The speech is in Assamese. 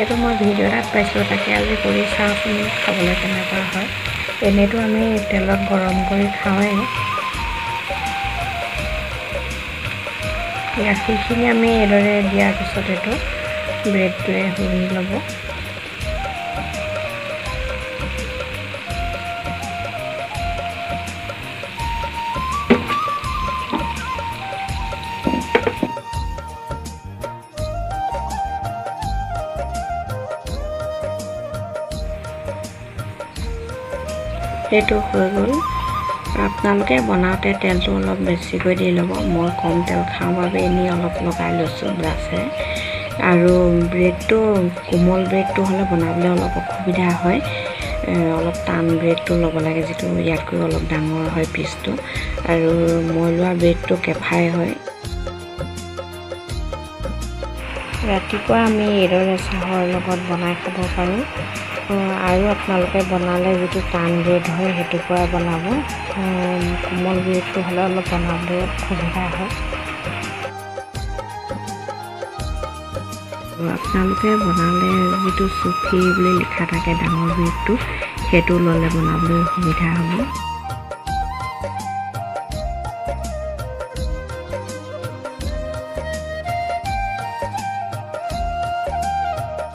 এইটো মই ভিডিঅ' এটাত পাইছিলোঁ, তাকে আজি কৰি চাওঁচোন খাবলৈ কেনেকুৱা হয়। এনেইতো আমি তেলত গৰম কৰি খাওঁৱেই। গাখীৰখিনি আমি এইদৰে দিয়াৰ পিছত এইটো ব্ৰেডটোৱে শুহি ল'ব। সেইটো হৈ গ'ল। আপোনালোকে বনাওঁতে তেলটো অলপ বেছিকৈ দি ল'ব। মই কম তেল খাওঁ বাবে এনেই অলপ লগাই লৈছোঁ ব্ৰাছেৰে। আৰু ব্ৰেডটো কোমল ব্ৰেডটো হ'লে বনাবলৈ অলপ অসুবিধা হয়। অলপ টান ব্ৰেডটো ল'ব লাগে, যিটো ইয়াতকৈ অলপ ডাঙৰ হয় পিচটো। আৰু মই লোৱা ব্ৰেডটো কেফাই হয়। ৰাতিপুৱা আমি এইদৰে চাহৰ লগত বনাই খাব পাৰোঁ। আৰু আপোনালোকে বনালে যিটো টান ব্ৰেড হয় সেইটোৰ পৰা বনাব। কোমল ব্ৰেডটো হ'লে অলপ বনাবলৈ সুবিধা হয়। আপোনালোকে বনালে যিটো চুফি বুলি লিখা থাকে ডাঙৰ ব্ৰেডটো, সেইটো ল'লে বনাবলৈ সুবিধা হ'ব।